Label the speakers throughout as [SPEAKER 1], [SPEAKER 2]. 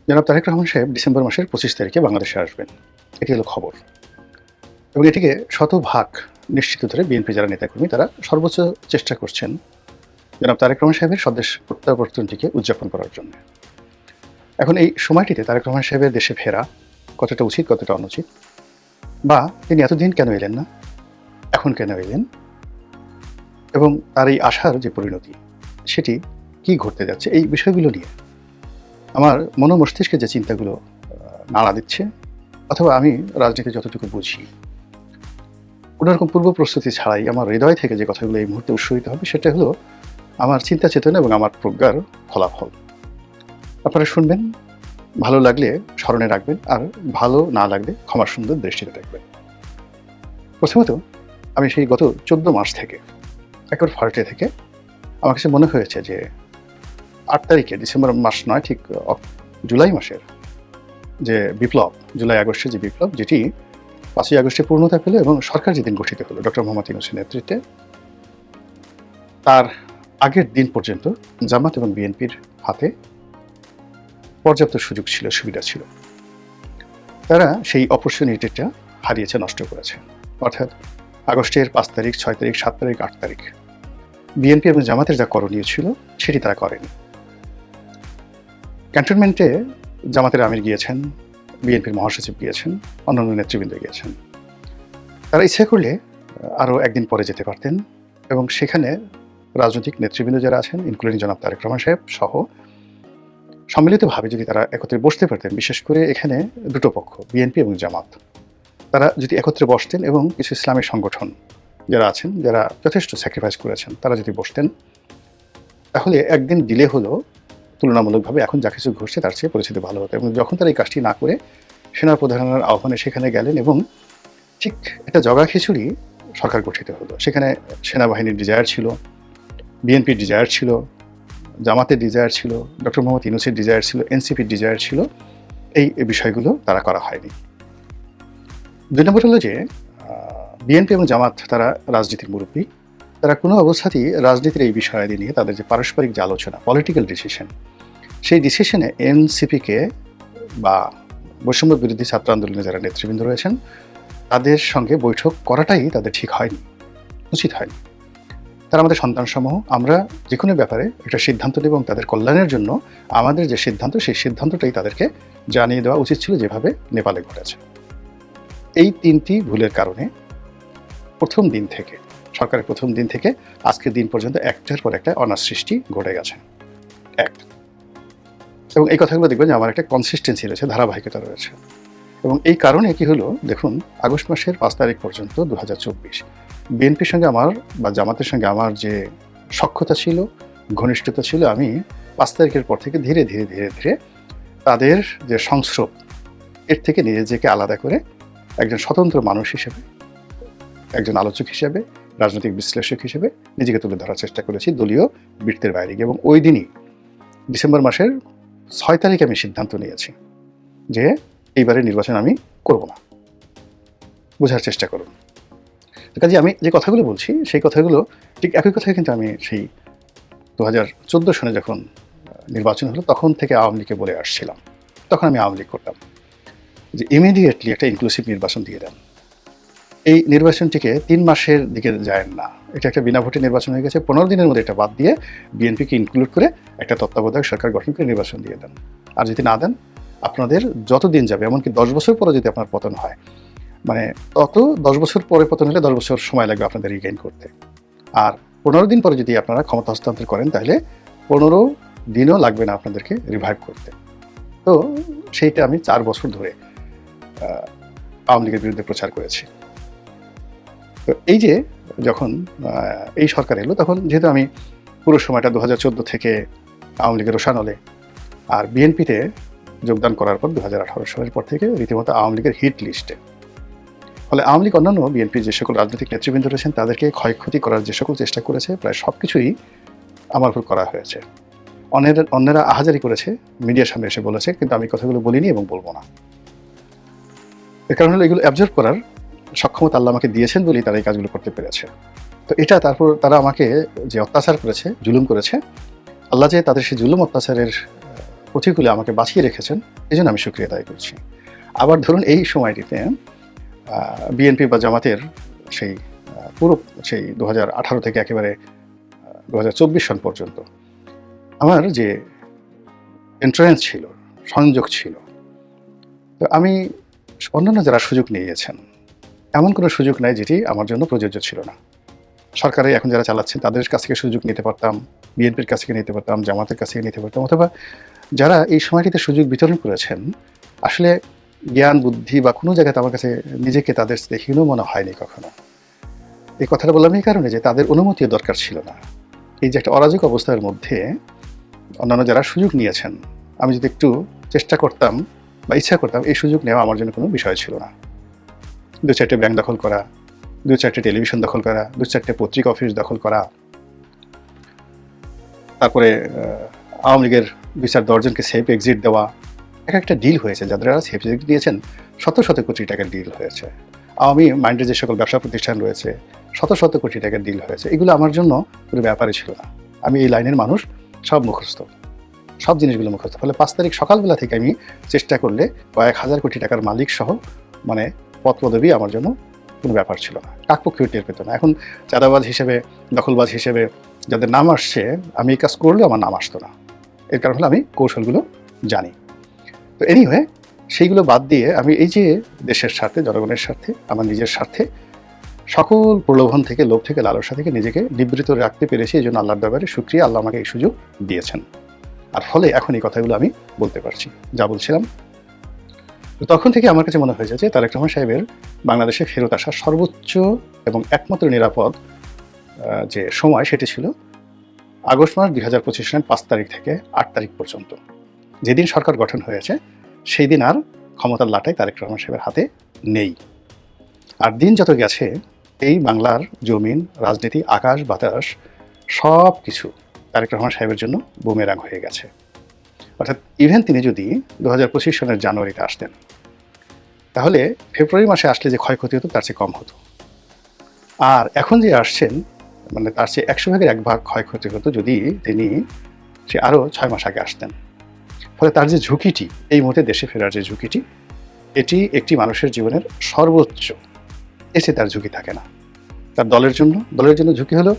[SPEAKER 1] জনাব তারেক রহমান সাহেব ডিসেম্বর মাসের ২৫ তারিখে বাংলাদেশে আসবেন। এটি হলো খবর এবং এটিকে শতভাগ নিশ্চিত ধরে বিএনপি যারা নেতাকর্মী তারা সর্বোচ্চ চেষ্টা করছেন জনাব তারেক রহমান সাহেবের স্বদেশ প্রত্যাবর্তনটিকে উদযাপন করার জন্য। এখন এই সময়টিতে তারেক রহমান সাহেবের দেশে ফেরা কতটা উচিত, কতটা অনুচিত, বা তিনি এতদিন কেন এলেন না, এখন কেন এলেন, এবং তার এই আসার যে পরিণতি সেটি কি ঘটতে যাচ্ছে, এই বিষয়গুলো নিয়ে আমার মস্তিষ্কে যে চিন্তাগুলো নাড়া দিচ্ছে, অথবা আমি রাজনীতি যতটুকু বুঝি কোনোরকম পূর্ব প্রস্তুতি ছাড়াই আমার হৃদয় থেকে যে কথাগুলো এই মুহূর্তে উৎসরিত হবে সেটা হলো আমার চিন্তা চেতনা এবং আমার প্রজ্ঞার ফলাফল। আপনারা শুনবেন, ভালো লাগলে স্মরণে রাখবেন, আর ভালো না লাগলে ক্ষমা সুন্দর দৃষ্টিতে দেখবেন। প্রথমত, আমি সেই গত 14 মাস থেকে একবার ফার্টে থেকে আমার কাছে মনে হয়েছে যে 8 তারিখে, ডিসেম্বর মাস নয়, ঠিক জুলাই মাসের যে বিপ্লব, জুলাই আগস্টের যে বিপ্লব, যেটি 5ই আগস্টে পূর্ণতা পেল এবং সরকার যেদিন গঠিত হলো ডক্টর মোহাম্মদ ইউনূসের নেতৃত্বে, তার আগের দিন পর্যন্ত জামাত এবং বিএনপির হাতে পর্যাপ্ত সুযোগ ছিল, সুবিধা ছিল। তারা সেই অপরচুনিটিটা হারিয়েছে, নষ্ট করেছে। অর্থাৎ আগস্টের 5 তারিখ, 6 তারিখ, 7 তারিখ, 8 তারিখ বিএনপি এবং জামাতের যা করণীয় ছিল সেটি তারা করেনি। ক্যান্টনমেন্টে জামাতের আমির গিয়েছেন, বিএনপির মহাসচিব গিয়েছেন, অন্যান্য নেতৃবৃন্দ গিয়েছেন। তারা ইচ্ছা করলে আরও একদিন পরে যেতে পারতেন এবং সেখানে রাজনৈতিক নেতৃবৃন্দ যারা আছেন, ইনক্লুডিং জনাব তারেক রহমান সাহেব সহ, সম্মিলিতভাবে যদি তারা একত্রে বসতে পারতেন, বিশেষ করে এখানে দুটো পক্ষ, বিএনপি এবং জামাত, তারা যদি একত্রে বসতেন এবং কিছু ইসলামী সংগঠন যারা আছেন, যারা যথেষ্ট স্যাক্রিফাইস করেছেন, তারা যদি বসতেন, তাহলে একদিন ডিলে হলো তুলনামূলকভাবে এখন যা কিছু ঘটছে তার চেয়ে পরিস্থিতি ভালো হতো। এবং যখন তারা এই কাজটি না করে সেনাপ্রধানের আহ্বানে সেখানে গেলেন এবং ঠিক একটা জগা খিচুড়ি সরকার গঠিত হলো। সেখানে সেনাবাহিনীর ডিজায়ার ছিল, বিএনপির ডিজায়ার ছিল, জামাতের ডিজায়ার ছিল, ডক্টর মোহাম্মদ ইউনূসের ডিজায়ার ছিল, এনসিপির ডিজায়ার ছিল। এই বিষয়গুলো তারা করা হয়নি। 2 নম্বর হলো যে বিএনপি এবং জামাত তারা রাজনীতির মুরব্বী, তারা কোনো অবস্থাতেই রাজনীতির এই বিষয়াদি নিয়ে তাদের যে পারস্পরিক যে আলোচনা, পলিটিক্যাল ডিসিশন, সেই ডিসিশনে এনসিপিকে বা বৈষম্য বিরোধী ছাত্র আন্দোলনে যারা নেতৃবৃন্দ রয়েছেন তাদের সঙ্গে বৈঠক করাটাই তাদের ঠিক হয়নি, উচিত হয়নি। তারা আমাদের সন্তানসমূহ, আমরা যে কোনো ব্যাপারে একটা সিদ্ধান্ত নেব এবং তাদের কল্যাণের জন্য আমাদের যে সিদ্ধান্ত, সেই সিদ্ধান্তটাই তাদেরকে জানিয়ে দেওয়া উচিত ছিল, যেভাবে নেপালে ঘটেছে। এই 3টি ভুলের কারণে প্রথম দিন থেকে, সরকারের প্রথম দিন থেকে আজকের দিন পর্যন্ত একটার পর একটা অনার সৃষ্টি ঘটে গেছে। এবং এই কথাগুলো দেখবেন যে আমার একটা কনসিস্টেন্সি রয়েছে, ধারাবাহিকতা রয়েছে। এবং এই কারণে কি হলো, দেখুন, আগস্ট মাসের 5 তারিখ পর্যন্ত 2024 বিএনপির সঙ্গে আমার বা জামাতের সঙ্গে আমার যে সখ্যতা ছিল, ঘনিষ্ঠতা ছিল, আমি 5 তারিখের পর থেকে ধীরে ধীরে ধীরে ধীরে তাদের যে সংস্রব, এর থেকে নিজেকে আলাদা করে একজন স্বতন্ত্র মানুষ হিসেবে, একজন আলোচক হিসেবে, রাজনৈতিক বিশ্লেষক হিসেবে নিজেকে তুলে ধরার চেষ্টা করেছি দলীয় বৃত্তের বাইরে গিয়ে। এবং ওই দিনই ডিসেম্বর মাসের 6 তারিখে আমি সিদ্ধান্ত নিয়েছি যে এইবারের নির্বাচন আমি করব না। বোঝার চেষ্টা করুন। কাজে আমি যে কথাগুলো বলছি সেই কথাগুলো ঠিক একই কথাই কিন্তু আমি সেই 2014 সনে যখন নির্বাচন হলো তখন থেকে আওয়ামী লীগকে বলে আসছিলাম। তখন আমি আওয়ামী লীগ করতাম যে ইমিডিয়েটলি একটা ইনক্লুসিভ নির্বাচন দিয়ে দেন। এই নির্বাচনটিকে 3 মাসের দিকে যায় না, এটা একটা বিনা ভোটে নির্বাচন হয়ে গেছে। 15 দিনের মধ্যে এটা বাদ দিয়ে বিএনপিকে ইনক্লুড করে একটা তত্ত্বাবধায়ক সরকার গঠন করে নির্বাচন দিয়ে দেন। আর যদি না দেন, আপনাদের যত দিন যাবে, এমনকি 10 বছর পরে যদি আপনার পতন হয়, মানে তত 10 বছর পরে পতন হলে 10 বছর সময় লাগবে আপনাদের রিগেইন করতে। আর 15 দিন পরে যদি আপনারা ক্ষমতা হস্তান্তর করেন, তাহলে 15 দিনও লাগবে না আপনাদেরকে রিভাইভ করতে। তো সেইটা আমি 4 বছর ধরে আওয়ামী লীগের বিরুদ্ধে প্রচার করেছি। তো এই যে যখন এই সরকার এলো, তখন যেহেতু আমি পুরো সময়টা 2014 থেকে আওয়ামী লীগের রোশানলে, আর বিএনপিতে যোগদান করার পর 2018 সালের পর থেকে রীতিমতো আওয়ামী লীগের হিট লিস্টে। ফলে আওয়ামী লীগ অন্যান্য বিএনপির যে সকল রাজনৈতিক নেতৃবৃন্দ রয়েছেন তাদেরকে ক্ষয়ক্ষতি করার যে সকল চেষ্টা করেছে, প্রায় সব কিছুই আমার উপর করা হয়েছে। অন্যেরা আহাজারি করেছে, মিডিয়ার সামনে এসে বলেছে, কিন্তু আমি কথাগুলো বলিনি এবং বলবো না। এর কারণ হলো এগুলো অ্যাবজর্ব করার সক্ষমতা আল্লাহ আমাকে দিয়েছেন বলেই তারা এই কাজগুলো করতে পেরেছে। তো এটা, তারপর তারা আমাকে যে অত্যাচার করেছে, জুলুম করেছে, আল্লাহ যে তাদের সেই জুলুম অত্যাচারের প্রতিকূলে আমাকে বাঁচিয়ে রেখেছেন, এজন্য আমি শুকরিয়া আদায় করছি। আবার ধরুন এই সময়টিতে বিএনপি বা জামাতের সেই পুরো সেই 2018 থেকে একেবারে 2024 সন পর্যন্ত আমার যে এন্ট্রান্স ছিল, সংযোগ ছিল, তো আমি অন্যান্য যারা সুযোগ নিয়েছেন এমন কোনো সুযোগ নাই যেটি আমার জন্য প্রযোজ্য ছিল না। সরকারে এখন যারা চালাচ্ছেন তাদের কাছ থেকে সুযোগ নিতে পারতাম, বিএনপির কাছ থেকে নিতে পারতাম, জামাতের কাছ থেকে নিতে পারতাম, অথবা যারা এই সময়টিতে সুযোগ বিতরণ করেছেন আসলে জ্ঞান বুদ্ধি বা কোনো জায়গাতে আমার কাছে নিজেকে তাদের হীন মনে হয়নি কখনো। এই কথাটা বললাম এই কারণে যে তাদের অনুমতিও দরকার ছিল না। এই যে একটা অরাজক অবস্থার মধ্যে অন্যান্য যারা সুযোগ নিয়েছেন, আমি যদি একটু চেষ্টা করতাম বা ইচ্ছা করতাম, এই সুযোগ নেওয়া আমার জন্য কোনো বিষয় ছিল না। 2-4টে ব্যাংক দখল করা, 2-4টে টেলিভিশন দখল করা, 2-4টে পত্রিকা অফিস দখল করা, তারপরে আওয়ামী লীগের 2-4 দর্জনকে সেফ এক্সিট দেওয়া, একটা ডিল হয়েছে। যারা সেফ এক্সিট দিয়েছেন শত শত কোটি টাকার ডিল হয়েছে। আওয়ামী মাইন্ডের যে সকল ব্যবসা প্রতিষ্ঠান রয়েছে শত শত কোটি টাকার ডিল হয়েছে। এগুলো আমার জন্য কোনো ব্যাপারই ছিল না। আমি এই লাইনের মানুষ, সব মুখস্থ, সব জিনিসগুলো মুখস্থ। ফলে 5 তারিখ সকালবেলা থেকে আমি চেষ্টা করলে কয়েক হাজার কোটি টাকার মালিক সহ মানে পদ পদবি আমার জন্য কোনো ব্যাপার ছিল না। কাকপক্ষীয় টের পেত না। এখন চাঁদাবাজ হিসেবে, দখলবাজ হিসেবে যাদের নাম আসছে, আমি এই কাজ করলেও আমার নাম আসতো না। এর কারণ হলো আমি কৌশলগুলো জানি। তো এনিওয়ে, সেইগুলো বাদ দিয়ে আমি এই যে দেশের স্বার্থে, জনগণের স্বার্থে, আমার নিজের স্বার্থে সকল প্রলোভন থেকে, লোভ থেকে, লালসা থেকে নিজেকে নিবৃত রাখতে পেরেছি। এই জন্য আল্লাহর দরবারে শুকরিয়া, আল্লাহ আমাকে এই সুযোগ দিয়েছেন। আর ফলে এখন এই কথাগুলো আমি বলতে পারছি যা বলছিলাম। তো তখন থেকে আমার কাছে মনে হয়েছে যে তারেক রহমান সাহেবের বাংলাদেশে ফেরত আসা সর্বোচ্চ এবং একমাত্র নিরাপদ যে সময় সেটি ছিল আগস্ট মাস 2025 সালের 5 তারিখ থেকে 8 তারিখ পর্যন্ত। যেদিন সরকার গঠন হয়েছে সেই দিন আর ক্ষমতার লাটাই তারেক রহমান সাহেবের হাতে নেই। আর দিন যত গেছে এই বাংলার জমিন, রাজনীতি, আকাশ বাতাস সব কিছু তারেক রহমান সাহেবের জন্য বুমেরাং হয়ে গেছে। অর্থাৎ ইভেন তিনি যদি 2025 সনের জানুয়ারিতে আসতেন, তাহলে ফেব্রুয়ারি মাসে আসলে যে ক্ষয়ক্ষতি হতো তার চেয়ে কম হতো। আর এখন যে আসছেন, মানে তার চেয়ে 100 ভাগের 1 ভাগ ক্ষয়ক্ষতি হতো যদি তিনি সে আরও 6 মাস আগে আসতেন। ফলে তার যে ঝুঁকিটি, এই মুহূর্তে দেশে ফেরার যে ঝুঁকিটি, এটি একটি মানুষের জীবনের সর্বোচ্চ। এসে তার ঝুঁকি থাকে না। তার দলের জন্য ঝুঁকি হলো,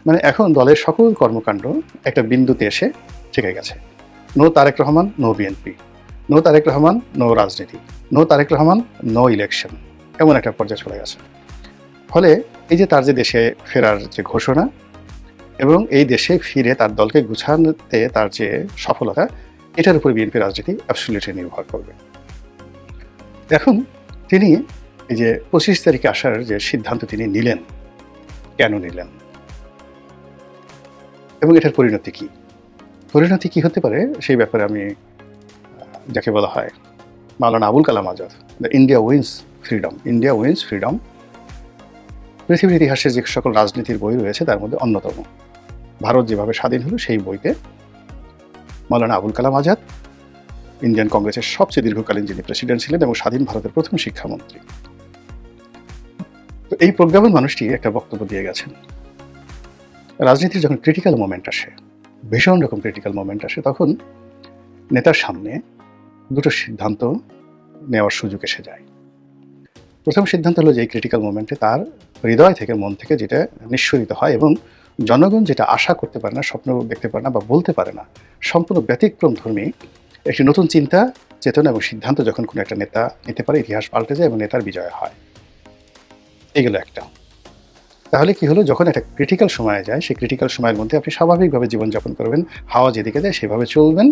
[SPEAKER 1] মানে এখন দলের সকল কর্মকাণ্ড একটা বিন্দুতে এসে ঠেকে গেছে। No Tarique Rahman, no BNP, no Tarique Rahman, no রাজনীতি, no Tarique Rahman, no election, এমন একটা পর্যায়ে চলে গেছে। ফলে এই যে তার যে দেশে ফেরার যে ঘোষণা এবং এই দেশে ফিরে তার দলকে গুছানোতে তার যে সফলতা, এটার উপর বিএনপি রাজনীতি অ্যাবসলিউটলি নির্ভর করবে। এখন তিনি এই যে 25 তারিখে আসার যে সিদ্ধান্ত তিনি নিলেন, কেন নিলেন এবং এটার পরিণতি কি? পরিণতি কি হতে পারে সেই ব্যাপারে আমি যাকে বলা হয় Maulana Abul Kalam Azad, the India wins freedom, India wins freedom, পৃথিবীর ইতিহাসে যে সকল রাজনীতির বই রয়েছে তার মধ্যে অন্যতম। ভারত যেভাবে স্বাধীন হলো সেই বইতে মাওলানা আবুল কালাম আজাদ ইন্ডিয়ান কংগ্রেসের সবচেয়ে দীর্ঘকালীন যিনি প্রেসিডেন্ট ছিলেন এবং স্বাধীন ভারতের প্রথম শিক্ষামন্ত্রী, তো এই প্রজ্ঞাপন মানুষটি একটা বক্তব্য দিয়ে গেছেন। রাজনীতির যখন ক্রিটিক্যাল মোমেন্ট আসে, ভীষণ রকম ক্রিটিক্যাল মোমেন্ট আসে, তখন নেতার সামনে দুটো সিদ্ধান্ত নেওয়ার সুযোগ এসে যায়। প্রথম সিদ্ধান্ত হলো যে এই ক্রিটিক্যাল মোমেন্টে তার হৃদয় থেকে, মন থেকে যেটা নিঃসরিত হয় এবং জনগণ যেটা আশা করতে পারে না, স্বপ্ন দেখতে পারে না বা বলতে পারে না, সম্পূর্ণ ব্যতিক্রম ধর্মী একটি নতুন চিন্তা, চেতনা এবং সিদ্ধান্ত যখন কোনো একটা নেতা নিতে পারে, ইতিহাস পাল্টে যায় এবং নেতার বিজয় হয়। এগুলো একটা। তাহলে কি হলো, যখন একটা ক্রিটিক্যাল সময়ে যায়, সেই ক্রিটিক্যাল সময়ের মধ্যে আপনি স্বাভাবিকভাবে জীবনযাপন করবেন, হাওয়া যেদিকে যায় সেভাবে চলবেন,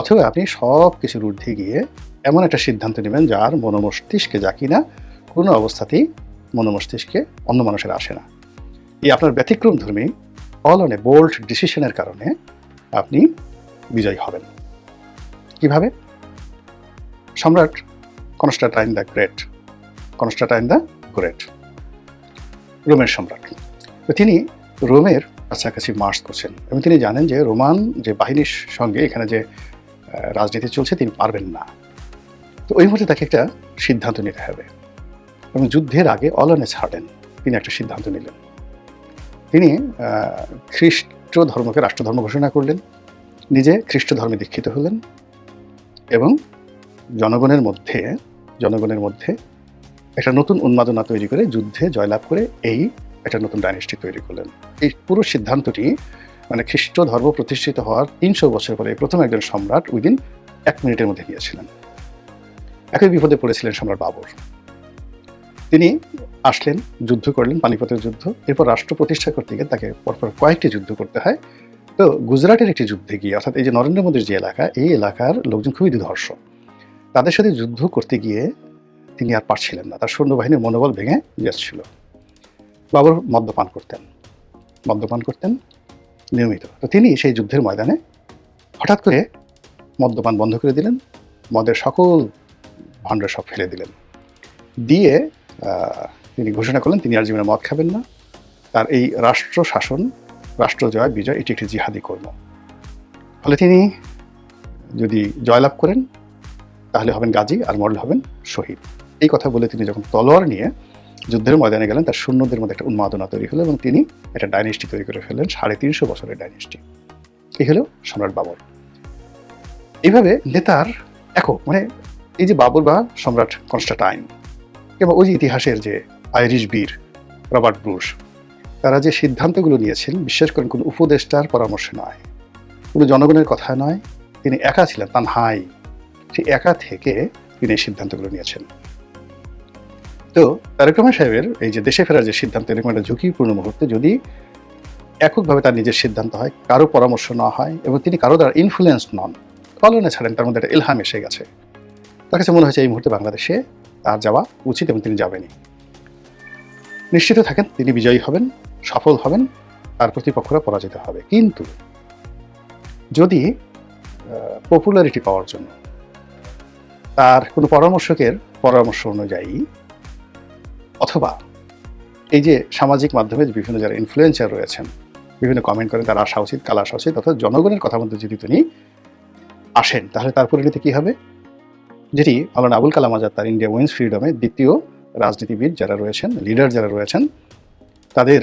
[SPEAKER 1] অথবা আপনি সব কিছুর ঊর্ধ্বে গিয়ে এমন একটা সিদ্ধান্ত নেবেন যার মনোমস্তিষ্কে যা কিনা কোনো অবস্থাতেই মনোমস্তিষ্কে অন্য মানুষের আসে না। এই আপনার ব্যতিক্রমধর্মী অল অন এ বোল্ড ডিসিশনের কারণে আপনি বিজয়ী হবেন। কিভাবে? সম্রাট কনস্টান্টাইন দ্য গ্রেট, রোমের সম্রাট, তো তিনি রোমের কাছাকাছি মার্চ করছেন এবং তিনি জানেন যে রোমান যে বাহিনীর সঙ্গে এখানে যে রাজনীতি চলছে তিনি পারবেন না। তো ওই মুহূর্তে তাকে একটা সিদ্ধান্ত নিতে হবে এবং যুদ্ধের আগে অল অন এ সার্টেন তিনি একটা সিদ্ধান্ত নিলেন। তিনি খ্রিস্ট ধর্মকে রাষ্ট্রধর্ম ঘোষণা করলেন, নিজে খ্রিস্ট ধর্মে দীক্ষিত হলেন এবং জনগণের মধ্যে একটা নতুন উন্মাদনা তৈরি করে যুদ্ধে জয়লাভ করে এই একটা নতুন ডাইনেস্টি তৈরি করলেন। এই পুরো সিদ্ধান্তটি মানে খ্রিস্ট ধর্ম প্রতিষ্ঠিত হওয়ার ৩০০ বছর পরে প্রথম একজন সম্রাট উইদিন ১ মিনিটের মধ্যে নিয়েছিলেন। একই বিপদে পড়েছিলেন সম্রাট বাবর। তিনি আসলেন, যুদ্ধ করলেন, পানিপথের যুদ্ধ। এরপর রাষ্ট্র প্রতিষ্ঠা করতে গিয়ে তাকে পরপর কয়েকটি যুদ্ধ করতে হয়। তো গুজরাটের একটি যুদ্ধে গিয়ে, অর্থাৎ এই যে নরেন্দ্র মোদীর যে এলাকা, এই এলাকার লোকজন খুবই দুর্ধর্ষ। তাদের সাথে যুদ্ধ করতে গিয়ে তিনি আর পারছিলেন না, তার সৈন্যবাহিনীর মনোবল ভেঙে যাচ্ছিল। বাবর মদ্যপান করতেন নিয়মিত। তো তিনি সেই যুদ্ধের ময়দানে হঠাৎ করে মদ্যপান বন্ধ করে দিলেন, মদের সকল ভাণ্ড সব ফেলে দিলেন, দিয়ে তিনি ঘোষণা করলেন তিনি আর জীবনে মদ খাবেন না। তার এই রাষ্ট্র শাসন, রাষ্ট্র জয় বিজয়, এটি একটি জিহাদি কর্ম। ফলে তিনি যদি জয়লাভ করেন তাহলে হবেন গাজী, আর মরলে হবেন শহীদ। এই কথা বলে তিনি যখন তলোয়ার নিয়ে যুদ্ধের ময়দানে গেলেন, তার সৈন্যদের মধ্যে একটা উন্মাদনা তৈরি হলো এবং তিনি একটা ডাইনেস্টি তৈরি করে ফেললেন, ৩৫০ বছরের ডাইনেস্টি। এই হলো সম্রাট বাবর। এইভাবে নেতার একক, মানে এই যে বাবর বা সম্রাট কনস্টান্টাইন, কিংবা ওই যে ইতিহাসের যে আইরিশ বীর রবার্ট ব্রুশ, তারা যে সিদ্ধান্তগুলো নিয়েছেন, বিশ্বাস করেন কোনো উপদেষ্টার পরামর্শ নয়, কোনো জনগণের কথা নয়, তিনি একা ছিলেন, তানহাই। সেই একা থেকে তিনি এই সিদ্ধান্তগুলো নিয়েছেন। তো তারেক রহমান সাহেবের এই যে দেশে ফেরার যে সিদ্ধান্ত, এরকম একটা ঝুঁকিপূর্ণ মুহূর্তে যদি এককভাবে তার নিজের সিদ্ধান্ত হয়, কারো পরামর্শ না হয়, এবং তিনি কারো দ্বারা ইনফ্লুয়েন্সড নন, কলনে ছাড়েন, তার মধ্যে একটা ইলহাম এসে গেছে, তার কাছে মনে হয়েছে এই মুহূর্তে বাংলাদেশে তার যাওয়া উচিত এবং তিনি যাবেনই। নিশ্চিত থাকেন তিনি বিজয়ী হবেন, সফল হবেন, তার প্রতিপক্ষরা পরাজিত হবে। কিন্তু যদি পপুলারিটি পাওয়ার জন্য তার কোনো পরামর্শকের পরামর্শ অনুযায়ী, অথবা এই যে সামাজিক মাধ্যমে বিভিন্ন যারা ইনফ্লুয়েন্সার রয়েছেন, বিভিন্ন কমেন্ট করেন, তার আসা উচিত, কাল আসা উচিত, অর্থাৎ জনগণের কথা মধ্যে যদি তিনি আসেন, তাহলে তার পরিণতি কী হবে? যেটি মাওলানা আবুল কালাম আজাদ তার ইন্ডিয়া উইন্স ফ্রিডমে দ্বিতীয় রাজনীতিবিদ যারা রয়েছেন, লিডার যারা রয়েছেন, তাদের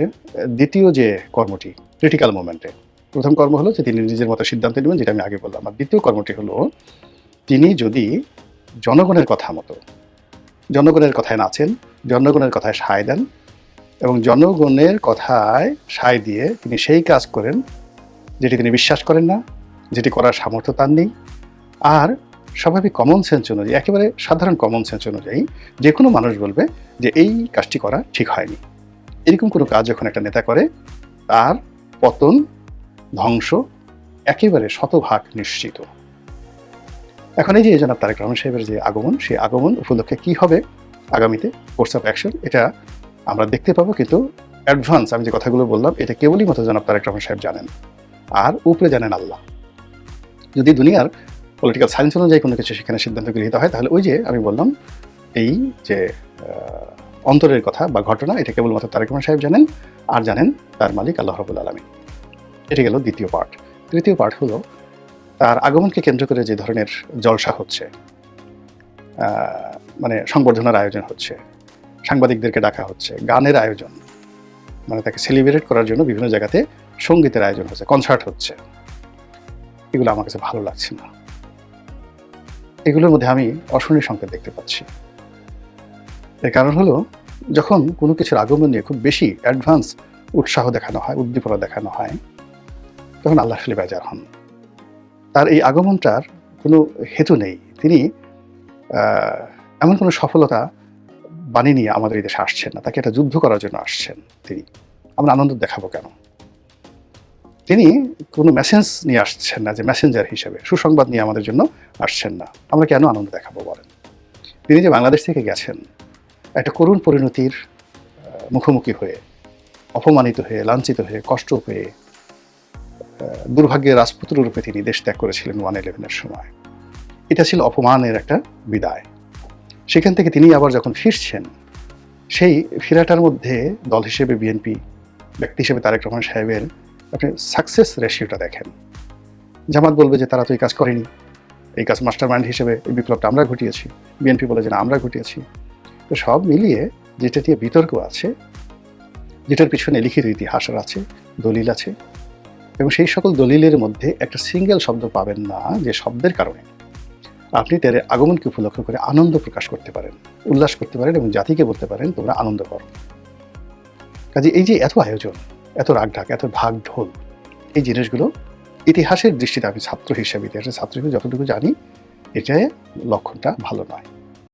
[SPEAKER 1] দ্বিতীয় যে কর্মটি ক্রিটিক্যাল মোমেন্টে, প্রথম কর্ম হলো যে তিনি নিজের মতো সিদ্ধান্ত নেবেন, যেটা আমি আগে বললাম। আর দ্বিতীয় কর্মটি হলো তিনি যদি জনগণের কথা মতো, জনগণের কথায় নাচেন, জনগণের কথায় সায় দেন, এবং জনগণের কথায় সায় দিয়ে তিনি সেই কাজ করেন যেটি তিনি বিশ্বাস করেন না, যেটি করার সামর্থ্য তার নেই, আর স্বাভাবিক কমন সেন্স অনুযায়ী, একেবারে সাধারণ কমন সেন্স অনুযায়ী যে কোনো মানুষ বলবে যে এই কাজটি করা ঠিক হয়নি। এরকম কোনো কাজ যখন একটা নেতা করে, তার পতন, ধ্বংস একেবারে শতভাগ নিশ্চিত। এখন এই যে জনাব তারেক রহমান সাহেবের যে আগমন, সেই আগমন উপলক্ষে কী হবে আগামীতে কোর্স অফ অ্যাকশন, এটা আমরা দেখতে পাবো। কিন্তু অ্যাডভান্স আমি যে কথাগুলো বললাম, এটা কেবলই মাত্র জনাব তারেক রহমান সাহেব জানেন, আর উপরে জানেন আল্লাহ। যদি দুনিয়ার পলিটিক্যাল সায়েন্স অনুযায়ী কোনো কিছু সেখানে সিদ্ধান্ত গৃহীত হয়, তাহলে ওই যে আমি বললাম এই যে অন্তরের কথা বা ঘটনা, এটা কেবলমাত্র তারেক রহমান সাহেব জানেন, আর জানেন তার মালিক আল্লাহ রাব্বুল আলামিন। এটা গেল দ্বিতীয় পার্ট। তৃতীয় পার্ট হলো তার আগমনকে কেন্দ্র করে যে ধরনের জলসা হচ্ছে, মানে সংবর্ধনার আয়োজন হচ্ছে, সাংবাদিকদেরকে ডাকা হচ্ছে, গানের আয়োজন, মানে তাকে সেলিব্রেট করার জন্য বিভিন্ন জায়গাতে সঙ্গীতের আয়োজন হচ্ছে, কনসার্ট হচ্ছে, এগুলো আমার কাছে ভালো লাগছে না। এগুলোর মধ্যে আমি অশনির সংকেত দেখতে পাচ্ছি। এর কারণ হলো, যখন কোনো কিছুর আগমন নিয়ে খুব বেশি অ্যাডভান্স উৎসাহ দেখানো হয়, উদ্দীপনা দেখানো হয়, তখন আল্লাহ আসলে বেজার হন। তার এই আগমনটার কোনো হেতু নেই। তিনি এমন কোনো সফলতা বানিয়ে নিয়ে আমাদের এই দেশে আসছেন না, তাকে একটা যুদ্ধ করার জন্য আসছেন তিনি। আমরা আনন্দ দেখাবো কেন? তিনি কোনো মেসেজ নিয়ে আসছেন না, যে মেসেঞ্জার হিসেবে সুসংবাদ নিয়ে আমাদের জন্য আসছেন না। আমরা কেন আনন্দ দেখাবো বলেন? তিনি যে বাংলাদেশ থেকে গেছেন একটা করুণ পরিণতির মুখোমুখি হয়ে, অপমানিত হয়ে, লাঞ্ছিত হয়ে, কষ্ট হয়ে, দুর্ভাগ্যের রাজপুত্র রূপে তিনি দেশ ত্যাগ করেছিলেন 1/11-এর সময়। এটা ছিল অপমানের একটা বিদায়। সেখান থেকে তিনি আবার যখন ফিরছেন, সেই ফেরাটার মধ্যে দল হিসেবে বিএনপি, ব্যক্তি হিসেবে তারেক রহমান সাহেবের আপনি সাকসেস রেশিওটা দেখেন। জামাত বলবে যে তারা তো এই কাজ করেনি, এই কাজ মাস্টার মাইন্ড হিসেবে এই বিপ্লবটা আমরা ঘটিয়েছি। বিএনপি বলে যে না, আমরা ঘটিয়েছি। তো সব মিলিয়ে যেটা দিয়ে বিতর্ক আছে, যেটার পিছনে লিখিত ইতিহাস আছে, দলিল আছে, এবং সেই সকল দলিলের মধ্যে একটা সিঙ্গেল শব্দ পাবেন না যে শব্দের কারণে আপনি তার আগমনকে উপলক্ষ করে আনন্দ প্রকাশ করতে পারেন, উল্লাস করতে পারেন এবং জাতিকে বলতে পারেন তোমরা আনন্দ করো। কাজে এই যে এত আয়োজন, এত রাগঢাক, এত ঢাক ঢোল, এই জিনিসগুলো ইতিহাসের দৃষ্টিতে আমি ছাত্র হিসেবে, ইতিহাসের ছাত্র হিসেবে যতটুকু জানি, এটা লক্ষণটা ভালো নয়।